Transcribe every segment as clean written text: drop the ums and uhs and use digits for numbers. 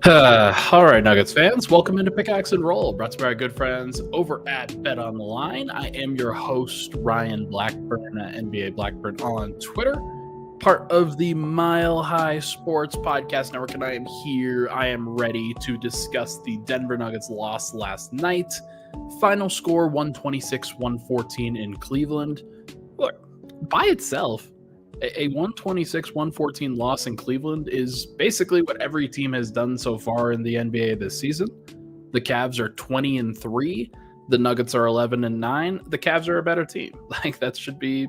All right, Nuggets fans, welcome into Pickaxe and Roll, brought to you by our good friends over at BetOnline. I am your host, Ryan Blackburn, at NBA Blackburn on Twitter, part of the Mile High Sports Podcast Network, and I am here. I am ready to discuss the Denver Nuggets loss last night. Final score 126-114 in Cleveland. Look, by itself, a 126-114 loss in Cleveland is basically what every team has done so far in the NBA this season. The Cavs are 20-3. The Nuggets are 11-9. The Cavs are a better team. Like, that should be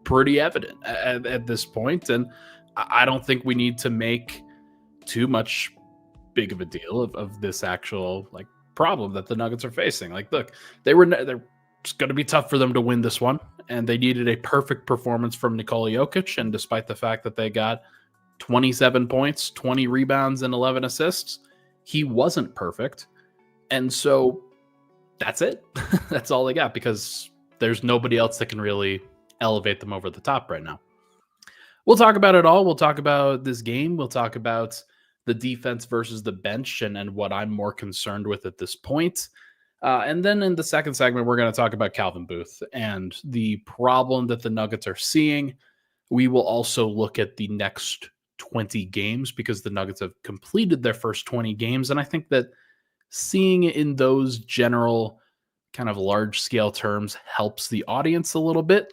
pretty evident at this point. And I don't think we need to make too much big of a deal of this actual problem that the Nuggets are facing. Like, look, they're it's going to be tough for them to win this one, and they needed a perfect performance from Nikola Jokic, and despite the fact that they got 27 points, 20 rebounds, and 11 assists, he wasn't perfect, and so that's it. That's all they got, because there's nobody else that can really elevate them over the top right now. We'll talk about it all. We'll talk about this game. We'll talk about the defense versus the bench and what I'm more concerned with at this point. And then in the second segment, we're going to talk about Calvin Booth and the problem that the Nuggets are seeing. We will also look at the next 20 games because the Nuggets have completed their first 20 games. And I think that seeing it in those general kind of large scale terms helps the audience a little bit.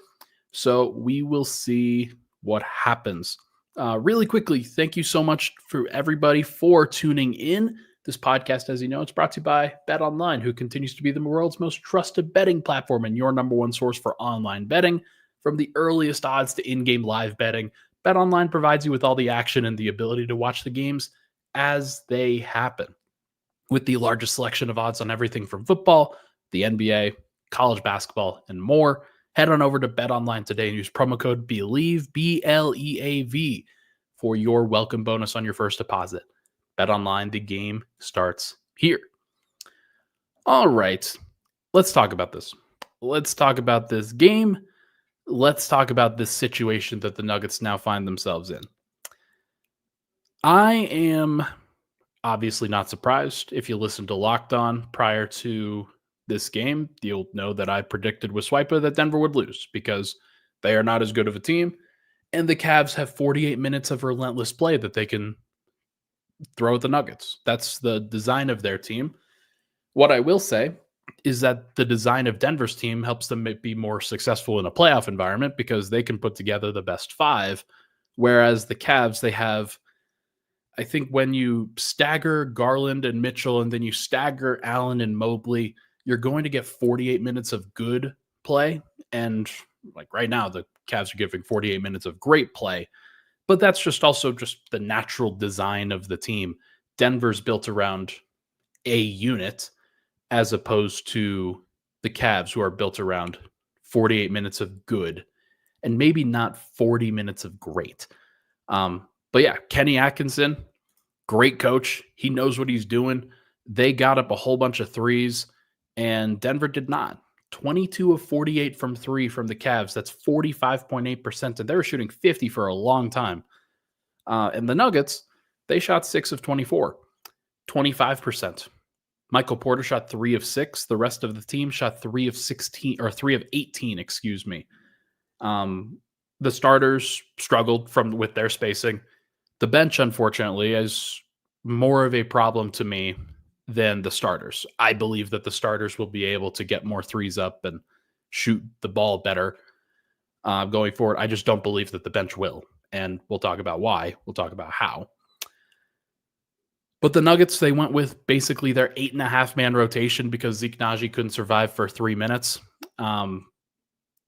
So we will see what happens. Really quickly, thank you so much for everybody for tuning in. This podcast, as you know, it's brought to you by BetOnline, who continues to be the world's most trusted betting platform and your number one source for online betting. From the earliest odds to in-game live betting, BetOnline provides you with all the action and the ability to watch the games as they happen. With the largest selection of odds on everything from football, the NBA, college basketball, and more, head on over to BetOnline today and use promo code BELIEVE, B-L-E-A-V, for your welcome bonus on your first deposit. BetOnline, the game starts here. All right, let's talk about this. Let's talk about this game. Let's talk about this situation that the Nuggets now find themselves in. I am obviously not surprised. If you listen to Locked On prior to this game, you'll know that I predicted with Swiper that Denver would lose because they are not as good of a team, and the Cavs have 48 minutes of relentless play that they can throw at the Nuggets. That's the design of their team. What I will say is that the design of Denver's team helps them be more successful in a playoff environment because they can put together the best five, whereas the Cavs, they have, I think when you stagger Garland and Mitchell and then you stagger Allen and Mobley, you're going to get 48 minutes of good play. And like right now, the Cavs are giving 48 minutes of great play. But that's just also just the natural design of the team. Denver's built around a unit as opposed to the Cavs, who are built around 48 minutes of good and maybe not 40 minutes of great. But yeah, Kenny Atkinson, great coach. He knows what he's doing. They got up a whole bunch of threes, and Denver did not. 22 of 48 from three from the Cavs. That's 45.8%. And they were shooting 50 for a long time. And the Nuggets, they shot 6 of 24, 25%. Michael Porter shot 3 of 6. The rest of the team shot 3 of 16 or 3 of 18, excuse me. The starters struggled with their spacing. The bench, unfortunately, is more of a problem to me than the starters. I believe that the starters will be able to get more threes up and shoot the ball better going forward. I just don't believe that the bench will. And we'll talk about why. We'll talk about how. But the Nuggets, they went with basically their 8.5-man rotation because Zeke Naji couldn't survive for 3 minutes. The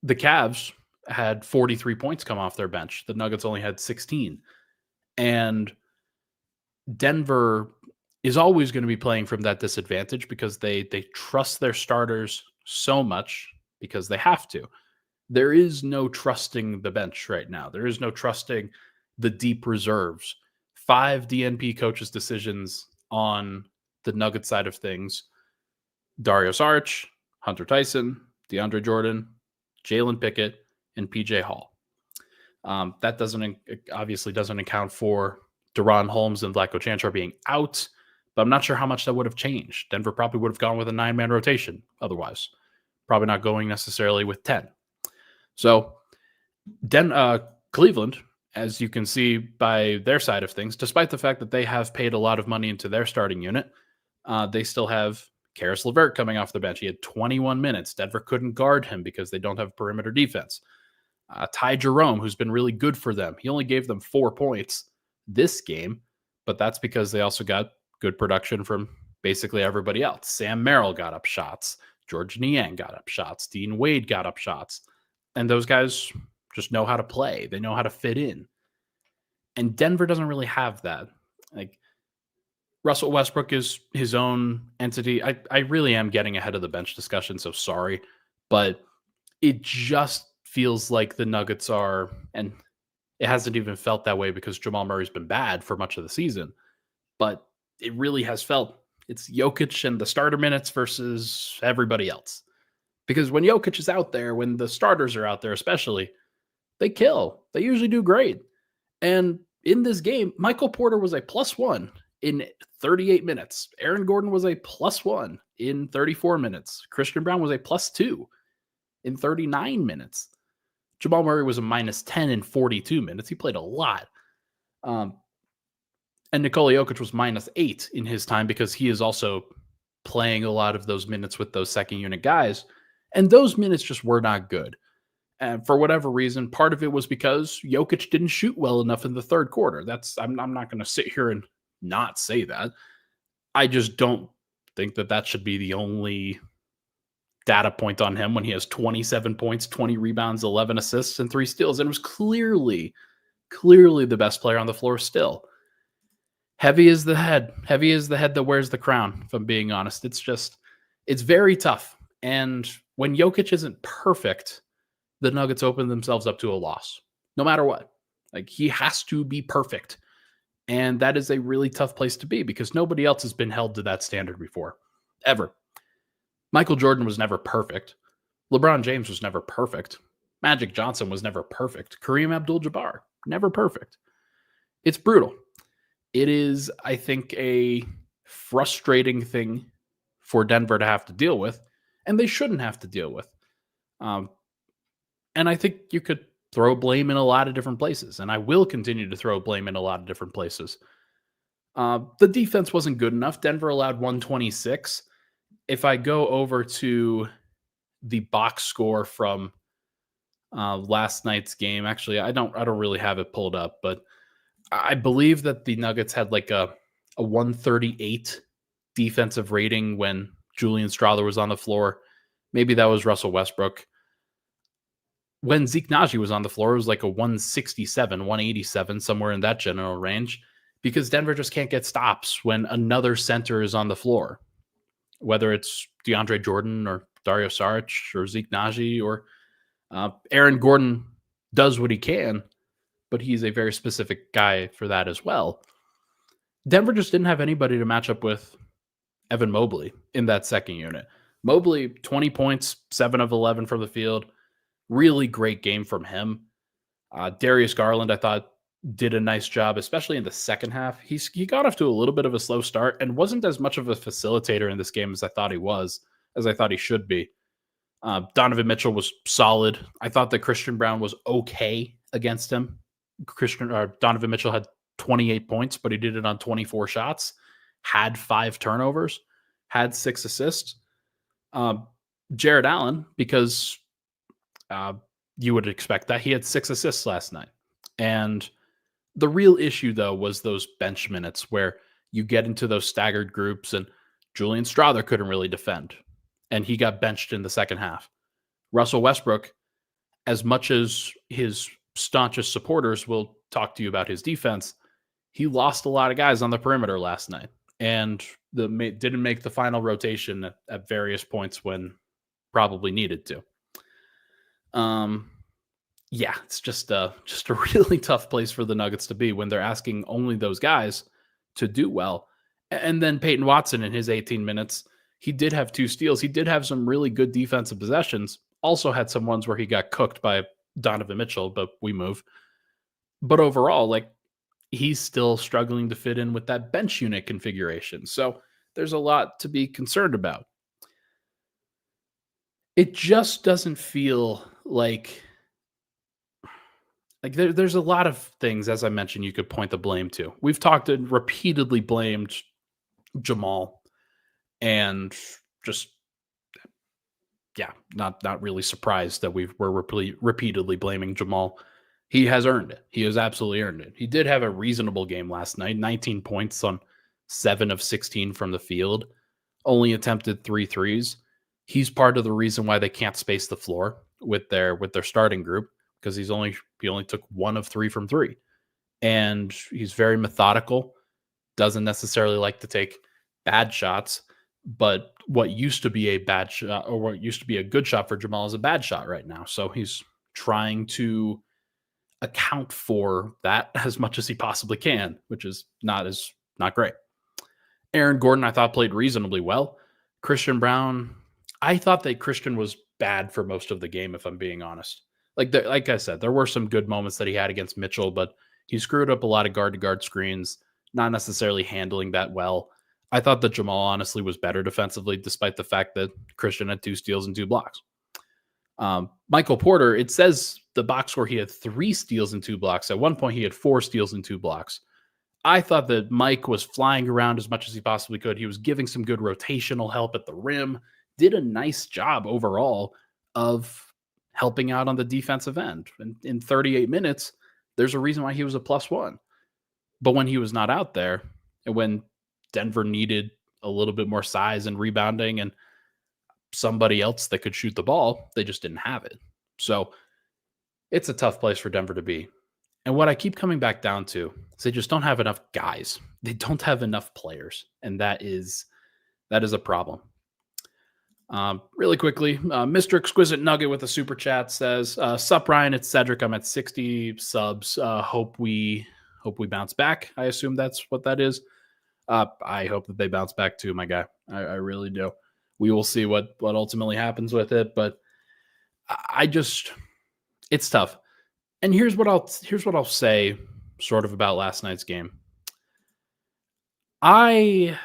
Cavs had 43 points come off their bench. The Nuggets only had 16. And Denver is always going to be playing from that disadvantage because they trust their starters so much because they have to. There is no trusting the bench right now. There is no trusting the deep reserves. 5 DNP coaches' decisions on the Nugget side of things. Dario Saric, Hunter Tyson, DeAndre Jordan, Jalen Pickett, and PJ Hall. That obviously doesn't account for Deron Holmes and Vlatko Čančar being out. but I'm not sure how much that would have changed. Denver probably would have gone with a 9-man rotation otherwise. Probably not going necessarily with 10. So Cleveland, as you can see by their side of things, despite the fact that they have paid a lot of money into their starting unit, they still have Karis LeVert coming off the bench. He had 21 minutes. Denver couldn't guard him because they don't have perimeter defense. Ty Jerome, who's been really good for them. He only gave them 4 points this game, but that's because they also got good production from basically everybody else. Sam Merrill got up shots. George Niang got up shots. Dean Wade got up shots. And those guys just know how to play. They know how to fit in. And Denver doesn't really have that. Like, Russell Westbrook is his own entity. I really am getting ahead of the bench discussion, so sorry. But it just feels like the Nuggets are, and it hasn't even felt that way because Jamal Murray's been bad for much of the season. But it really has felt it's Jokic and the starter minutes versus everybody else. Because when Jokic is out there, when the starters are out there especially, they kill. They usually do great. And in this game, Michael Porter was a +1 in 38 minutes. Aaron Gordon was a +1 in 34 minutes. Christian Brown was a +2 in 39 minutes. Jamal Murray was a -10 in 42 minutes. He played a lot. And Nikola Jokic was -8 in his time because he is also playing a lot of those minutes with those second unit guys. And those minutes just were not good. And for whatever reason, part of it was because Jokic didn't shoot well enough in the third quarter. I'm not going to sit here and not say that. I just don't think that should be the only data point on him when he has 27 points, 20 rebounds, 11 assists, and 3 steals. And was clearly the best player on the floor still. Heavy is the head that wears the crown, if I'm being honest. It's very tough. And when Jokic isn't perfect, the Nuggets open themselves up to a loss, no matter what. Like, he has to be perfect. And that is a really tough place to be because nobody else has been held to that standard before, ever. Michael Jordan was never perfect. LeBron James was never perfect. Magic Johnson was never perfect. Kareem Abdul-Jabbar, never perfect. It's brutal. It is, I think, a frustrating thing for Denver to have to deal with, and they shouldn't have to deal with. And I think you could throw blame in a lot of different places, and I will continue to throw blame in a lot of different places. The defense wasn't good enough. Denver allowed 126. If I go over to the box score from last night's game, actually, I don't really have it pulled up, but I believe that the Nuggets had like a 138 defensive rating when Julian Strawther was on the floor. Maybe that was Russell Westbrook. When Zeke Naji was on the floor, it was like a 167, 187, somewhere in that general range, because Denver just can't get stops when another center is on the floor, whether it's DeAndre Jordan or Dario Saric or Zeke Naji or Aaron Gordon does what he can, but he's a very specific guy for that as well. Denver just didn't have anybody to match up with Evan Mobley in that second unit. Mobley, 20 points, 7 of 11 from the field. Really great game from him. Darius Garland, I thought, did a nice job, especially in the second half. He got off to a little bit of a slow start and wasn't as much of a facilitator in this game as I thought he was, as I thought he should be. Donovan Mitchell was solid. I thought that Christian Brown was okay against him. Donovan Mitchell had 28 points, but he did it on 24 shots, had 5 turnovers, had 6 assists. Jared Allen, because you would expect that, he had 6 assists last night. And the real issue, though, was those bench minutes where you get into those staggered groups, and Julian Strawther couldn't really defend, and he got benched in the second half. Russell Westbrook, as much as his staunchest supporters will talk to you about his defense, he lost a lot of guys on the perimeter last night and didn't make the final rotation at various points when probably needed to. Yeah, it's just a really tough place for the Nuggets to be when they're asking only those guys to do well. And then Peyton Watson in his 18 minutes, he did have 2 steals. He did have some really good defensive possessions. Also had some ones where he got cooked by Donovan Mitchell, but we move. But overall, like, he's still struggling to fit in with that bench unit configuration. So there's a lot to be concerned about. It just doesn't feel like there's a lot of things, as I mentioned, you could point the blame to. We've talked and repeatedly blamed Jamal, and just yeah, not really surprised that we're repeatedly blaming Jamal. He has earned it. He has absolutely earned it. He did have a reasonable game last night. 19 points on 7 of 16 from the field. Only attempted 3 threes. He's part of the reason why they can't space the floor with their starting group, because he only took 1 of 3 from 3. And he's very methodical. Doesn't necessarily like to take bad shots, but what used to be a bad shot, or what used to be a good shot for Jamal, is a bad shot right now. So he's trying to account for that as much as he possibly can, which is not great. Aaron Gordon, I thought, played reasonably well. Christian Braun, I thought that Christian was bad for most of the game, if I'm being honest. Like I said, there were some good moments that he had against Mitchell, but he screwed up a lot of guard-to-guard screens, not necessarily handling that well. I thought that Jamal honestly was better defensively, despite the fact that Christian had 2 steals and 2 blocks. Michael Porter, it says the box score, he had 3 steals and 2 blocks. At one point, he had 4 steals and 2 blocks. I thought that Mike was flying around as much as he possibly could. He was giving some good rotational help at the rim, did a nice job overall of helping out on the defensive end. And in 38 minutes, there's a reason why he was a +1. But when he was not out there, and when Denver needed a little bit more size and rebounding and somebody else that could shoot the ball, they just didn't have it. So it's a tough place for Denver to be. And what I keep coming back down to is they just don't have enough guys. They don't have enough players. And that is a problem. Really quickly, Mr. Exquisite Nugget with a super chat says, sup Ryan, it's Cedric. I'm at 60 subs. Hope we bounce back. I assume that's what that is. I hope that they bounce back too, my guy. I really do. We will see what ultimately happens with it, but it's tough. And here's what I'll say sort of about last night's game. I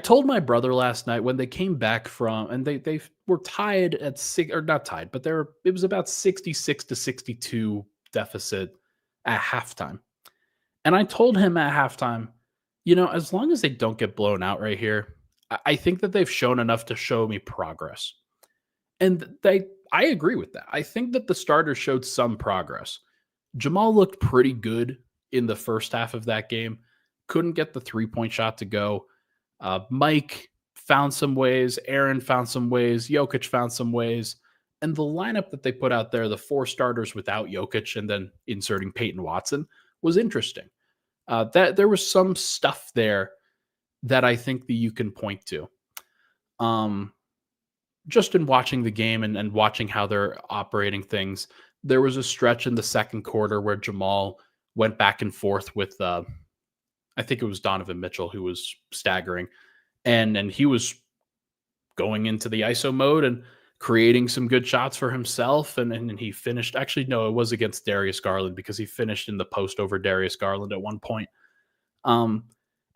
told my brother last night when they came back from, and they were tied at 6, or not tied, but it was about 66-62 deficit at halftime. And I told him at halftime, as long as they don't get blown out right here, I think that they've shown enough to show me progress. And I agree with that. I think that the starters showed some progress. Jamal looked pretty good in the first half of that game. Couldn't get the 3-point shot to go. Mike found some ways. Aaron found some ways. Jokic found some ways. And the lineup that they put out there, the 4 starters without Jokic and then inserting Peyton Watson, was interesting. That there was some stuff there that I think that you can point to. Just in watching the game and watching how they're operating things, there was a stretch in the second quarter where Jamal went back and forth with, I think it was Donovan Mitchell who was staggering, and he was going into the ISO mode and creating some good shots for himself. And he finished, actually, no, it was against Darius Garland, because he finished in the post over Darius Garland at one point. And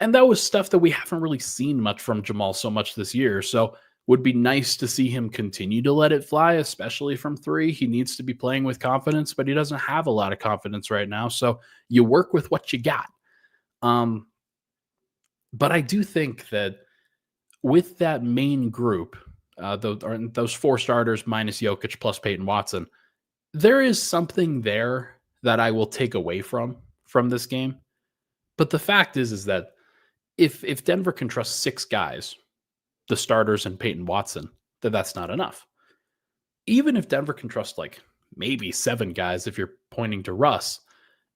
that was stuff that we haven't really seen much from Jamal so much this year. So would be nice to see him continue to let it fly, especially from 3. He needs to be playing with confidence, but he doesn't have a lot of confidence right now. So you work with what you got. But I do think that with that main group, those 4 starters minus Jokic plus Peyton Watson, there is something there that I will take away from this game. But the fact is that if Denver can trust 6 guys, the starters and Peyton Watson, that's not enough. Even if Denver can trust maybe 7 guys, if you're pointing to Russ,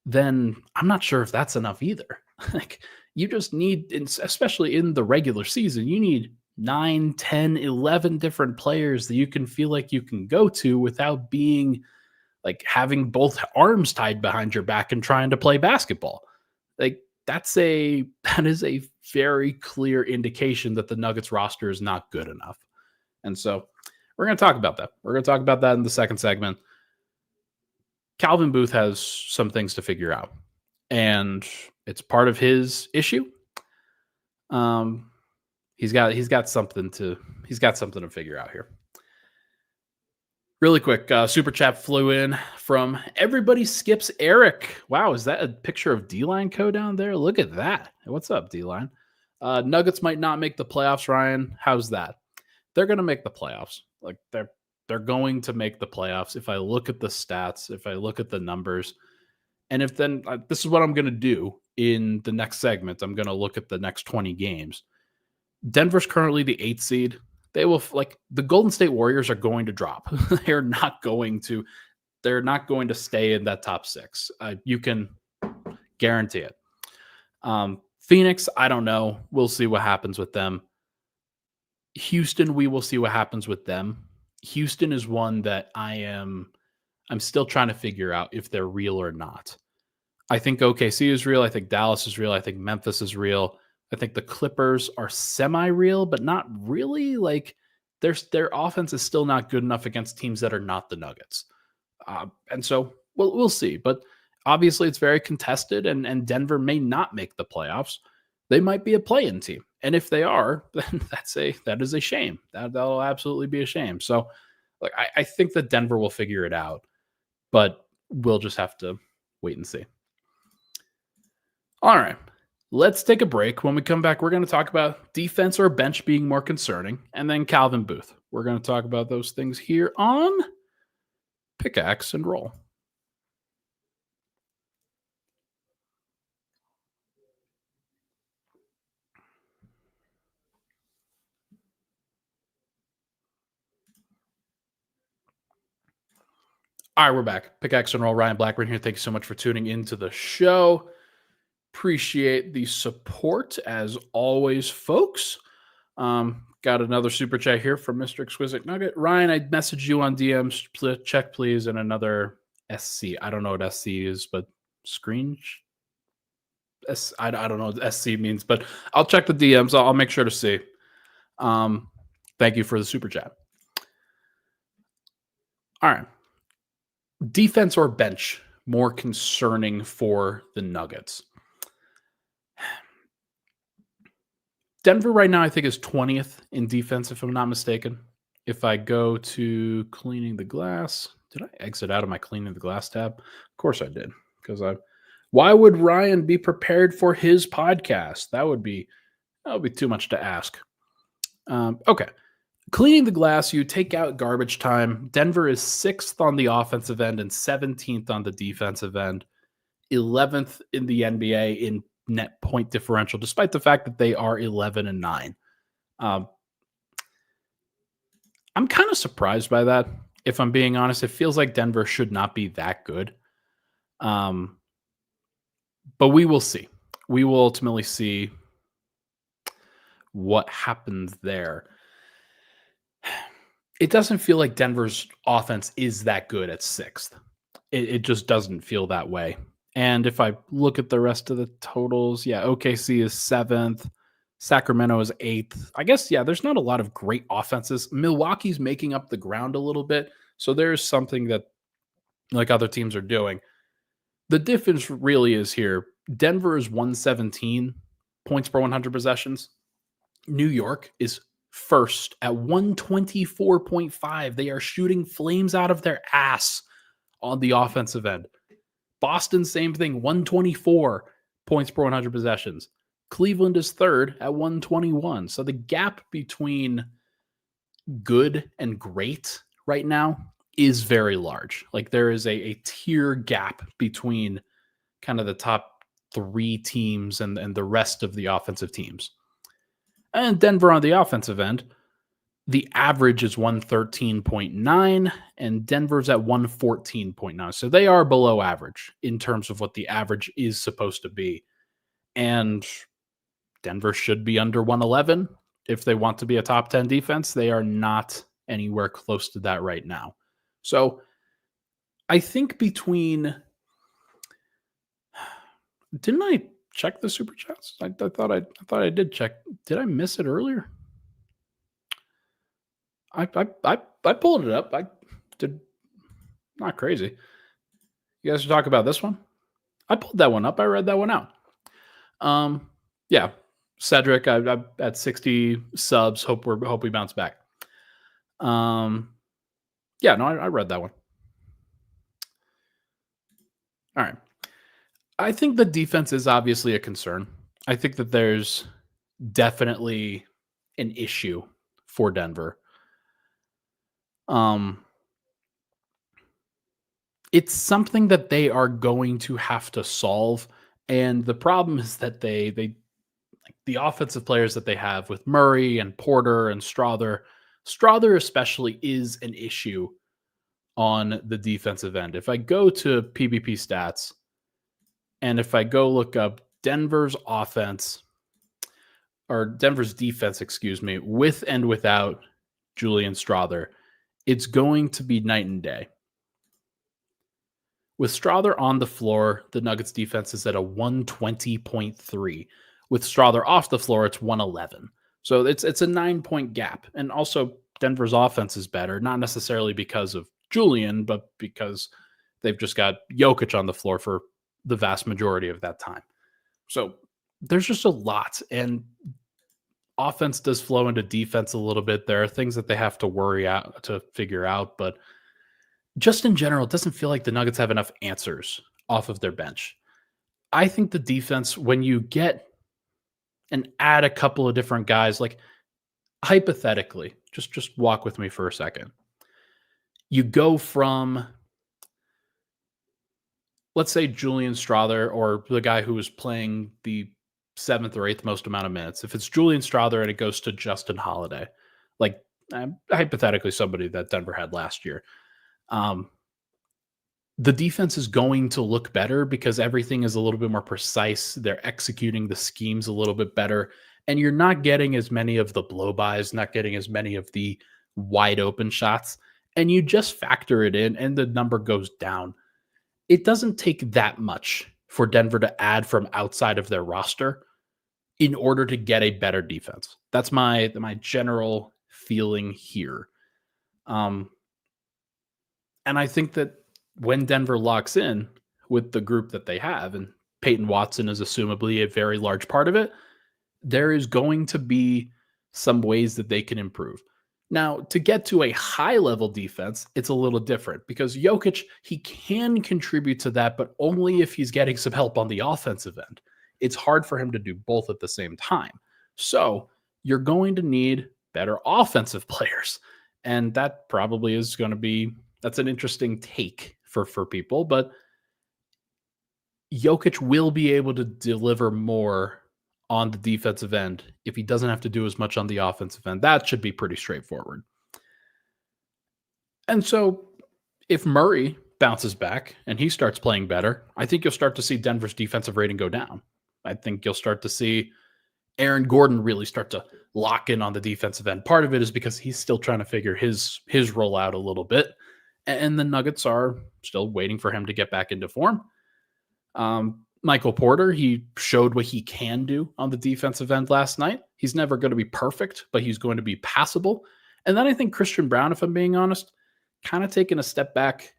then I'm not sure if that's enough either. You just need, especially in the regular season, you need 9, 10, 11 different players that you can feel like you can go to without being having both arms tied behind your back and trying to play basketball. That is a very clear indication that the Nuggets roster is not good enough. And so we're going to talk about that. We're going to talk about that in the second segment. Calvin Booth has some things to figure out, and it's part of his issue. He's got something to figure out here. Really quick, super chat flew in from everybody skips Eric. Wow, is that a picture of D-Line Co down there? Look at that. What's up, D-Line? Nuggets might not make the playoffs, Ryan. How's that? They're going to make the playoffs. Like they're going to make the playoffs. If I look at the stats, if I look at the numbers, and if then this is what I'm going to do in the next segment. I'm going to look at the next 20 games. Denver's currently the 8th seed. They will the Golden State Warriors are going to drop. They're not going to stay in that top 6. You can guarantee it. Phoenix, I don't know. We'll see what happens with them. Houston, we will see what happens with them. Houston is one that I'm still trying to figure out if they're real or not. I think OKC is real. I think Dallas is real. I think Memphis is real. I think the Clippers are semi-real, but not really. Like their offense is still not good enough against teams that are not the Nuggets. And so we'll see. But obviously it's very contested, and Denver may not make the playoffs. They might be a play-in team. And if they are, then that is a shame. That'll absolutely be a shame. So I think that Denver will figure it out, but we'll just have to wait and see. All right. Let's take a break. When we come back, we're going to talk about defense or bench being more concerning, and then Calvin Booth. We're going to talk about those things here on Pickaxe and Roll. All right, we're back. Pickaxe and Roll, Ryan Blackburn here. Thank you so much for tuning into the show. Appreciate the support as always, folks. Got another super chat here from Mr. Exquisite Nugget. Ryan, I messaged you on DMs. Check, please, and another SC. I don't know what SC is, but screen. I don't know what SC means, but I'll check the DMs. I'll make sure to see. Thank you for the super chat. All right. Defense or bench more concerning for the Nuggets? Denver right now, I think, is 20th in defense, if I'm not mistaken. If I go to cleaning the glass, did I exit out of my cleaning the glass tab? Of course I did. Because why would Ryan be prepared for his podcast? That would be too much to ask. Okay. Cleaning the glass, you take out garbage time. Denver is 6th on the offensive end and 17th on the defensive end. 11th in the NBA in net point differential, despite the fact that they are 11-9. I'm kind of surprised by that, if I'm being honest. It feels like Denver should not be that good. But we will see. We will ultimately see what happens there. It doesn't feel like Denver's offense is that good at 6th. It just doesn't feel that way. And if I look at the rest of the totals, OKC is 7th. Sacramento is 8th. I guess, there's not a lot of great offenses. Milwaukee's making up the ground a little bit. So there's something that like other teams are doing. The difference really is here. Denver is 117 points per 100 possessions. New York is first at 124.5. They are shooting flames out of their ass on the offensive end. Boston, same thing, 124 points per 100 possessions. Cleveland is third at 121. So the gap between good and great right now is very large. Like there is a tier gap between kind of the top 3 teams and the rest of the offensive teams. And Denver on the offensive end, the average is 113.9 and Denver's at 114.9. So they are below average in terms of what the average is supposed to be. And Denver should be under 111 if they want to be a top 10 defense. They are not anywhere close to that right now. So I think between... Didn't I check the super chats? I thought I did check. Did I miss it earlier? I pulled it up. I did not crazy. You guys talk about this one? I pulled that one up. I read that one out. Yeah, Cedric, I at 60 subs. Hope we bounce back. Yeah, no, I read that one. All right. I think the defense is obviously a concern. I think that there's definitely an issue for Denver. It's something that they are going to have to solve, and the problem is that they like the offensive players that they have with Murray and Porter and Strother especially is an issue on the defensive end. If I go to PBP stats and if I go look up Denver's offense or Denver's defense, excuse me, with and without Julian Strother, it's going to be night and day. With Strother on the floor, the Nuggets defense is at a 120.3. With Strother off the floor, it's 111. So it's a 9-point gap. And also Denver's offense is better, not necessarily because of Julian, but because they've just got Jokic on the floor for the vast majority of that time. So there's just a lot. And offense does flow into defense a little bit. There are things that they have to worry out to figure out, but just in general, it doesn't feel like the Nuggets have enough answers off of their bench. I think the defense, when you get and add a couple of different guys, like hypothetically, just walk with me for a second. You go from, let's say, Julian Strother or the guy who was playing the 7th or 8th most amount of minutes. If it's Julian Strother and it goes to Justin Holiday, like hypothetically somebody that Denver had last year, the defense is going to look better because everything is a little bit more precise. They're executing the schemes a little bit better, and you're not getting as many of the blow-bys, not getting as many of the wide open shots, and you just factor it in and the number goes down. It doesn't take that much for Denver to add from outside of their roster in order to get a better defense. That's my general feeling here. And I think that when Denver locks in with the group that they have, and Peyton Watson is assumably a very large part of it, there is going to be some ways that they can improve. Now, to get to a high-level defense, it's a little different because Jokic, he can contribute to that, but only if he's getting some help on the offensive end. It's hard for him to do both at the same time. So you're going to need better offensive players, and that probably is going to be that's an interesting take for people, but Jokic will be able to deliver more on the defensive end if he doesn't have to do as much on the offensive end. That should be pretty straightforward. And so if Murray bounces back and he starts playing better, I think you'll start to see Denver's defensive rating go down. I think you'll start to see Aaron Gordon really start to lock in on the defensive end. Part of it is because he's still trying to figure his role out a little bit. And the Nuggets are still waiting for him to get back into form. Michael Porter, he showed what he can do on the defensive end last night. He's never going to be perfect, but he's going to be passable. And then I think Christian Brown, if I'm being honest, kind of taking a step back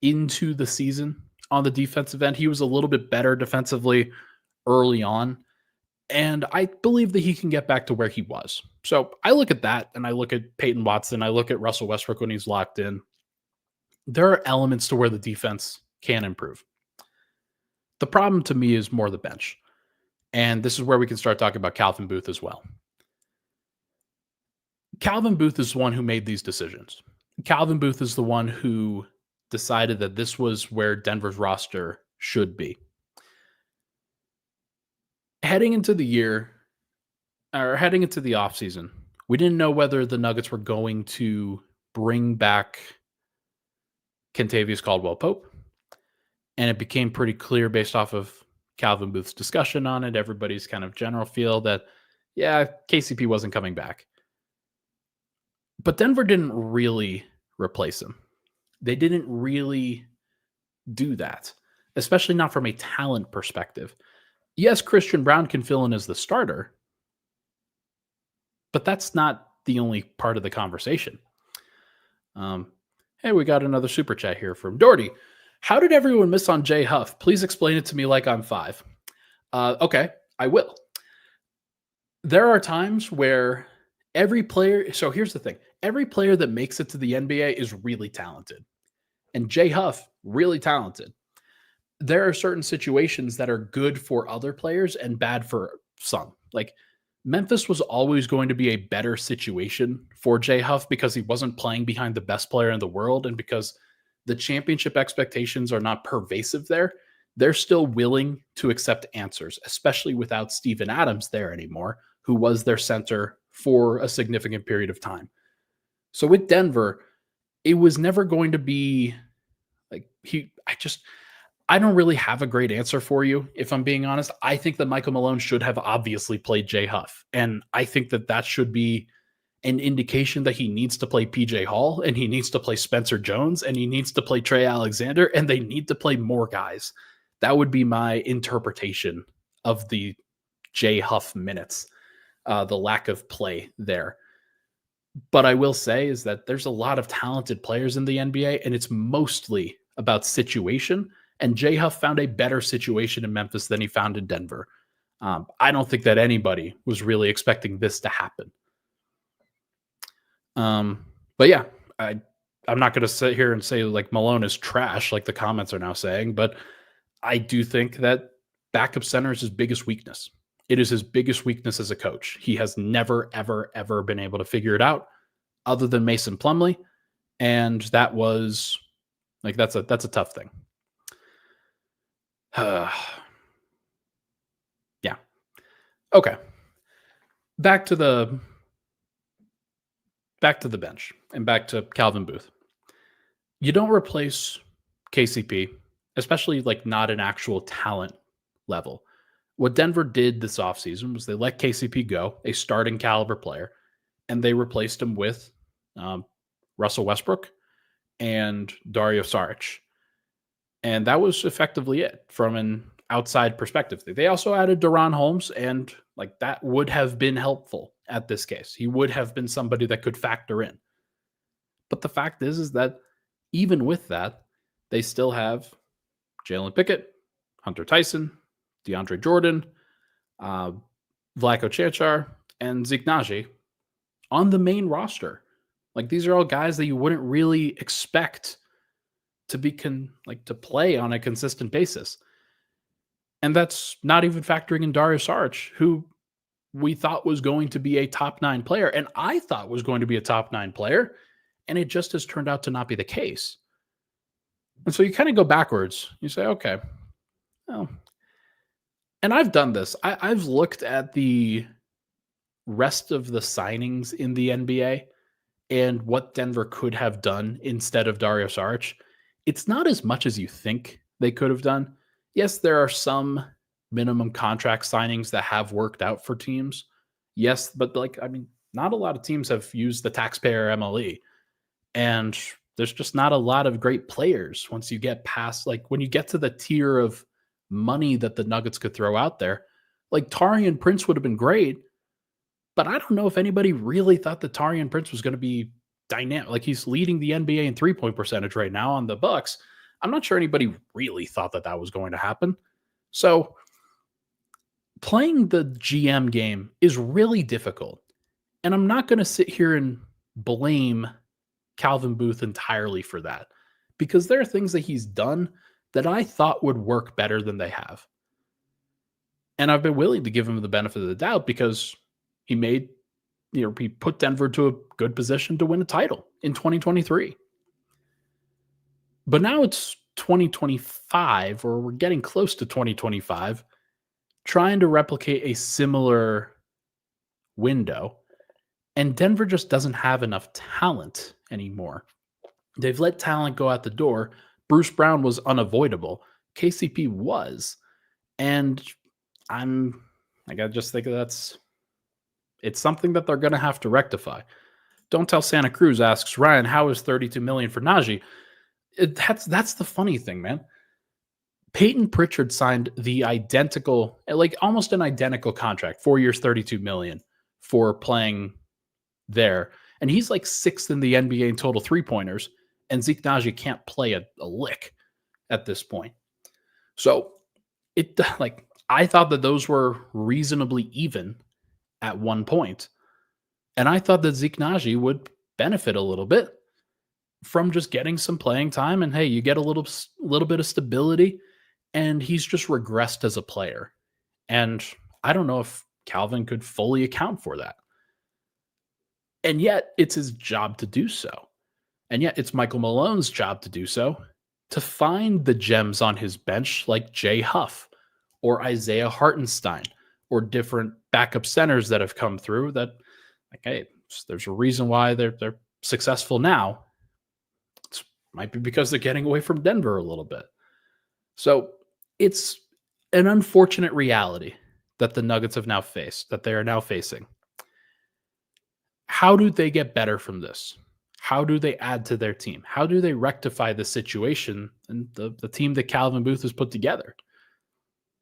into the season on the defensive end. He was a little bit better defensively early on. And I believe that he can get back to where he was. So I look at that and I look at Peyton Watson. I look at Russell Westbrook when he's locked in. There are elements to where the defense can improve. The problem to me is more the bench. And this is where we can start talking about Calvin Booth as well. Calvin Booth is the one who made these decisions. Calvin Booth is the one who decided that this was where Denver's roster should be. Heading into the year, or heading into the offseason, we didn't know whether the Nuggets were going to bring back Kentavious Caldwell-Pope. And it became pretty clear based off of Calvin Booth's discussion on it, everybody's kind of general feel that, yeah, KCP wasn't coming back. But Denver didn't really replace him. They didn't really do that, especially not from a talent perspective. Yes, Christian Brown can fill in as the starter, but that's not the only part of the conversation. Hey, we got another super chat here from Doherty. How did everyone miss on Jay Huff? Please explain it to me like I'm 5. Okay, I will. There are times where every player, so here's the thing. Every player that makes it to the NBA is really talented. And Jay Huff, really talented. There are certain situations that are good for other players and bad for some. Like Memphis was always going to be a better situation for Jay Huff because he wasn't playing behind the best player in the world and because the championship expectations are not pervasive there. They're still willing to accept answers, especially without Steven Adams there anymore, who was their center for a significant period of time. So with Denver, it was never going to be like I don't really have a great answer for you, if I'm being honest. I think that Michael Malone should have obviously played Jay Huff. And I think that that should be an indication that he needs to play PJ Hall and he needs to play Spencer Jones and he needs to play Trey Alexander and they need to play more guys. That would be my interpretation of the Jay Huff minutes, the lack of play there. But I will say is that there's a lot of talented players in the NBA and it's mostly about situation. And Jay Huff found a better situation in Memphis than he found in Denver. I don't think that anybody was really expecting this to happen. But yeah, I'm not going to sit here and say like Malone is trash, like the comments are now saying, but I do think that backup center is his biggest weakness. It is his biggest weakness as a coach. He has never, ever, ever been able to figure it out other than Mason Plumlee. And that was like, that's a tough thing. Yeah. Okay. Back to the bench and back to Calvin Booth. You don't replace KCP, especially like not an actual talent level. What Denver did this offseason was they let KCP go, a starting caliber player, and they replaced him with Russell Westbrook and Dario Saric. And that was effectively it from an outside perspective. They also added Deron Holmes, and like that would have been helpful at this case. He would have been somebody that could factor in. But the fact is that even with that, they still have Jalen Pickett, Hunter Tyson, DeAndre Jordan, Vlatko Čančar, and Zeke Nnaji on the main roster. Like these are all guys that you wouldn't really expect to be to play on a consistent basis. And that's not even factoring in Dario Saric, who we thought was going to be a top 9 player. And I thought was going to be a top 9 player. And it just has turned out to not be the case. And so you kind of go backwards. You say, okay, well, and I've done this. I've looked at the rest of the signings in the NBA and what Denver could have done instead of Dario Saric. It's not as much as you think they could have done. Yes, there are some minimum contract signings that have worked out for teams. Yes, but not a lot of teams have used the taxpayer MLE. And there's just not a lot of great players once you get past, when you get to the tier of money that the Nuggets could throw out there. Like Taurean Prince would have been great, but I don't know if anybody really thought that Taurean Prince was going to be dynamic. Like he's leading the NBA in 3-point percentage right now on the Bucks. I'm not sure anybody really thought that that was going to happen. So playing the GM game is really difficult. And I'm not going to sit here and blame Calvin Booth entirely for that, because there are things that he's done that I thought would work better than they have. And I've been willing to give him the benefit of the doubt because he put Denver to a good position to win a title in 2023. But now it's 2025, or we're getting close to 2025, trying to replicate a similar window. And Denver just doesn't have enough talent anymore. They've let talent go out the door. Bruce Brown was unavoidable. KCP was. And I just think it's something that they're going to have to rectify. Don't Tell Santa Cruz asks, Ryan, how is $32 million for Nnaji? That's the funny thing, man. Peyton Pritchard signed the identical, almost an identical contract, 4 years, $32 million for playing there. And he's 6th in the NBA in total 3-pointers. And Zeke Nnaji can't play a lick. at this point. So I thought that those were reasonably even at one point. And I thought that Zeke Naji would benefit a little bit from just getting some playing time. And hey, you get a little bit of stability, and he's just regressed as a player. And I don't know if Calvin could fully account for that. And yet it's his job to do so. And yet it's Michael Malone's job to do so, to find the gems on his bench like Jay Huff or Isaiah Hartenstein or different backup centers that have come through that, like, hey, there's a reason why they're successful now. It might be because they're getting away from Denver a little bit. So it's an unfortunate reality that the Nuggets have now faced, that they are now facing. How do they get better from this? How do they add to their team? How do they rectify the situation and the team that Calvin Booth has put together?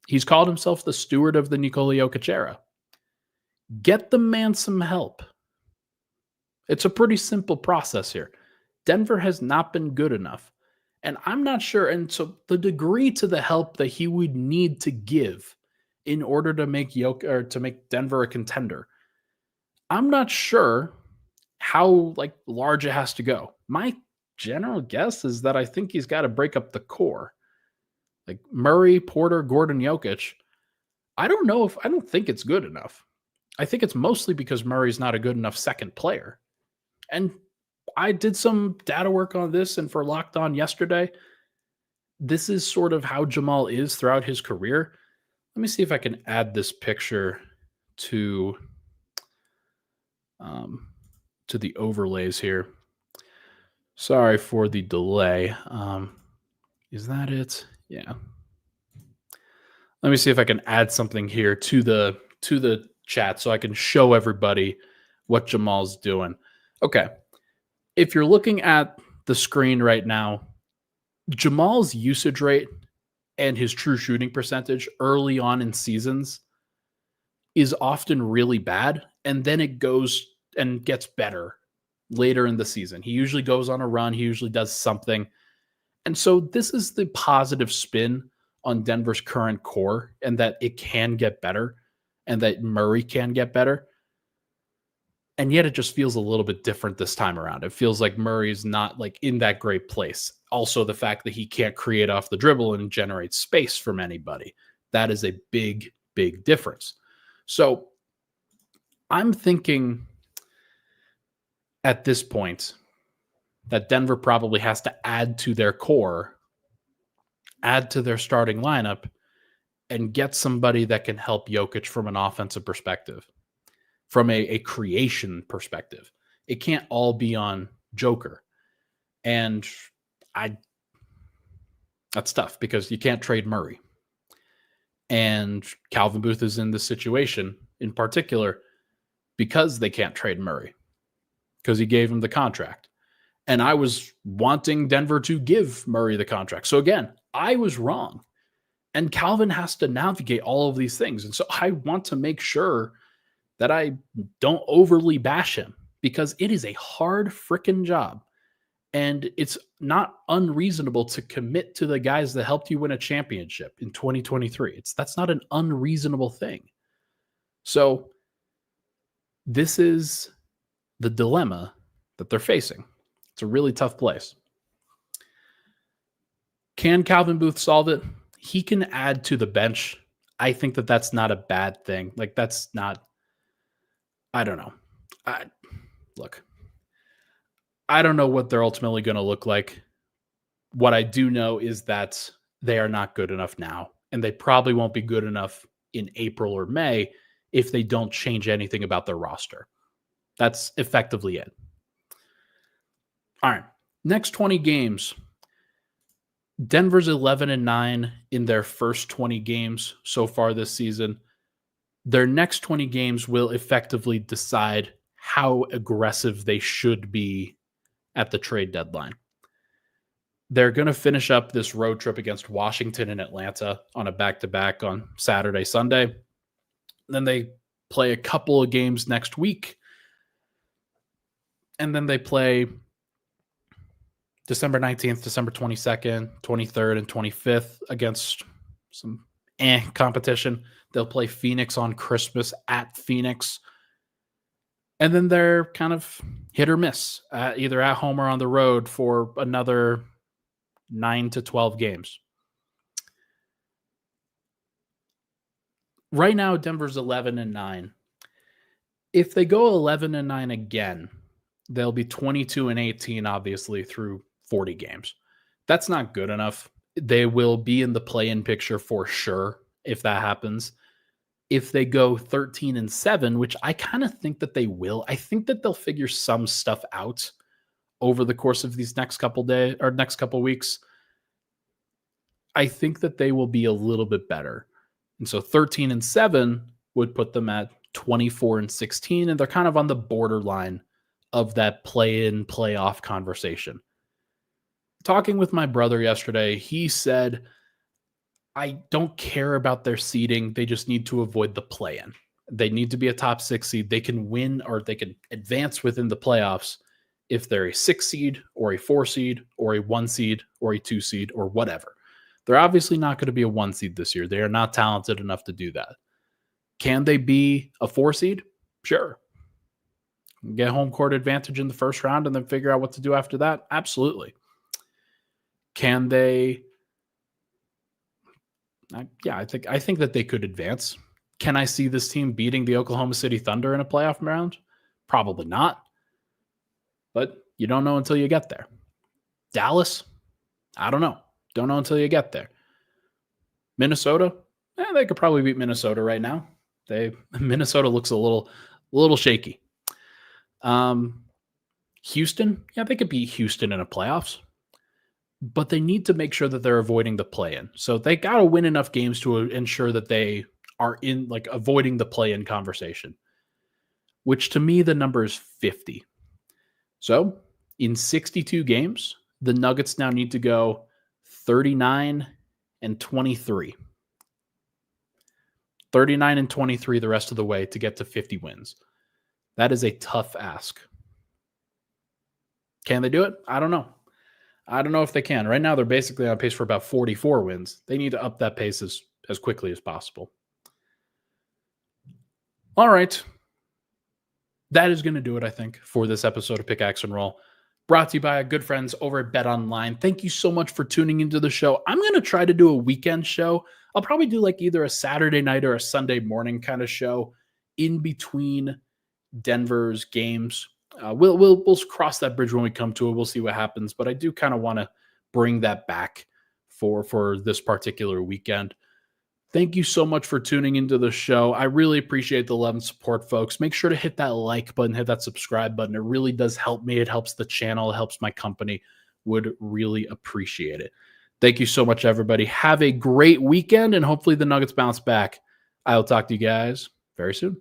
He's called himself the steward of the Nikola Jokic era. Get the man some help. It's a pretty simple process here. Denver has not been good enough. And I'm not sure. And so the degree to the help that he would need to give in order to make Denver a contender, I'm not sure how large it has to go. My general guess is that I think he's got to break up the core. Like Murray, Porter, Gordon, Jokic. I don't think it's good enough. I think it's mostly because Murray's not a good enough second player. And I did some data work on this, and for Locked On yesterday, this is sort of how Jamal is throughout his career. Let me see if I can add this picture to the overlays here. Sorry for the delay. Is that it? Yeah. Let me see if I can add something here to the chat so I can show everybody what Jamal's doing. Okay. If you're looking at the screen right now, Jamal's usage rate and his true shooting percentage early on in seasons is often really bad, and then it goes and gets better later in the season. He usually goes on a run. He usually does something. And so this is the positive spin on Denver's current core, and that it can get better and that Murray can get better. And yet it just feels a little bit different this time around. It feels like Murray's not in that great place. Also, the fact that he can't create off the dribble and generate space from anybody. That is a big, big difference. So I'm thinking at this point that Denver probably has to add to their core, add to their starting lineup, and get somebody that can help Jokic from an offensive perspective, from a creation perspective. It can't all be on Joker. And that's tough because you can't trade Murray. And Calvin Booth is in this situation in particular because they can't trade Murray, because he gave him the contract. And I was wanting Denver to give Murray the contract. So again, I was wrong. And Calvin has to navigate all of these things. And so I want to make sure that I don't overly bash him, because it is a hard freaking job. And it's not unreasonable to commit to the guys that helped you win a championship in 2023. That's not an unreasonable thing. So this is the dilemma that they're facing. It's a really tough place. Can Calvin Booth solve it? He can add to the bench. I think that that's not a bad thing. That's not, I don't know. Look, I don't know what they're ultimately going to look like. What I do know is that they are not good enough now, and they probably won't be good enough in April or May if they don't change anything about their roster. That's effectively it. All right, next 20 games. Denver's 11-9 in their first 20 games so far this season. Their next 20 games will effectively decide how aggressive they should be at the trade deadline. They're going to finish up this road trip against Washington and Atlanta on a back-to-back on Saturday, Sunday. Then they play a couple of games next week. And then they play December 19th, December 22nd, 23rd, and 25th against some competition. They'll play Phoenix on Christmas at Phoenix. And then they're kind of hit or miss, either at home or on the road for another 9 to 12 games. Right now, Denver's 11-9. If they go 11-9 again, they'll be 22-18, obviously, through 40 games. That's not good enough. They will be in the play-in picture for sure if that happens. If they go 13-7, which I kind of think that they will, I think that they'll figure some stuff out over the course of these next couple days or next couple weeks. I think that they will be a little bit better. And so 13-7 would put them at 24-16, and they're kind of on the borderline of that play-in, playoff conversation. Talking with my brother yesterday, he said, I don't care about their seeding. They just need to avoid the play-in. They need to be a top 6 seed. They can win or they can advance within the playoffs if they're a 6 seed or a 4 seed or a 1 seed or a 2 seed or whatever. They're obviously not going to be a 1 seed this year. They are not talented enough to do that. Can they be a 4 seed? Sure. Get home court advantage in the first round and then figure out what to do after that? Absolutely. Can they? I think that they could advance. Can I see this team beating the Oklahoma City Thunder in a playoff round? Probably not. But you don't know until you get there. Dallas? I don't know. Don't know until you get there. Minnesota? They could probably beat Minnesota right now. Minnesota looks a little shaky. Houston? Yeah, they could beat Houston in a playoffs. But they need to make sure that they're avoiding the play-in. So they got to win enough games to ensure that they are in, like, avoiding the play-in conversation, which to me, the number is 50. So in 62 games, the Nuggets now need to go 39-23. 39-23 the rest of the way to get to 50 wins. That is a tough ask. Can they do it? I don't know. I don't know if they can. Right now, they're basically on pace for about 44 wins. They need to up that pace as quickly as possible. All right. That is going to do it, I think, for this episode of Pickaxe and Roll. Brought to you by our good friends over at BetOnline. Thank you so much for tuning into the show. I'm going to try to do a weekend show. I'll probably do like either a Saturday night or a Sunday morning kind of show in between Denver's games. We'll cross that bridge when we come to it. We'll see what happens. But I do kind of want to bring that back for this particular weekend. Thank you so much for tuning into the show. I really appreciate the love and support, folks. Make sure to hit that like button, hit that subscribe button. It really does help me. It helps the channel. It helps my company. Would really appreciate it. Thank you so much, everybody. Have a great weekend, and hopefully the Nuggets bounce back. I'll talk to you guys very soon.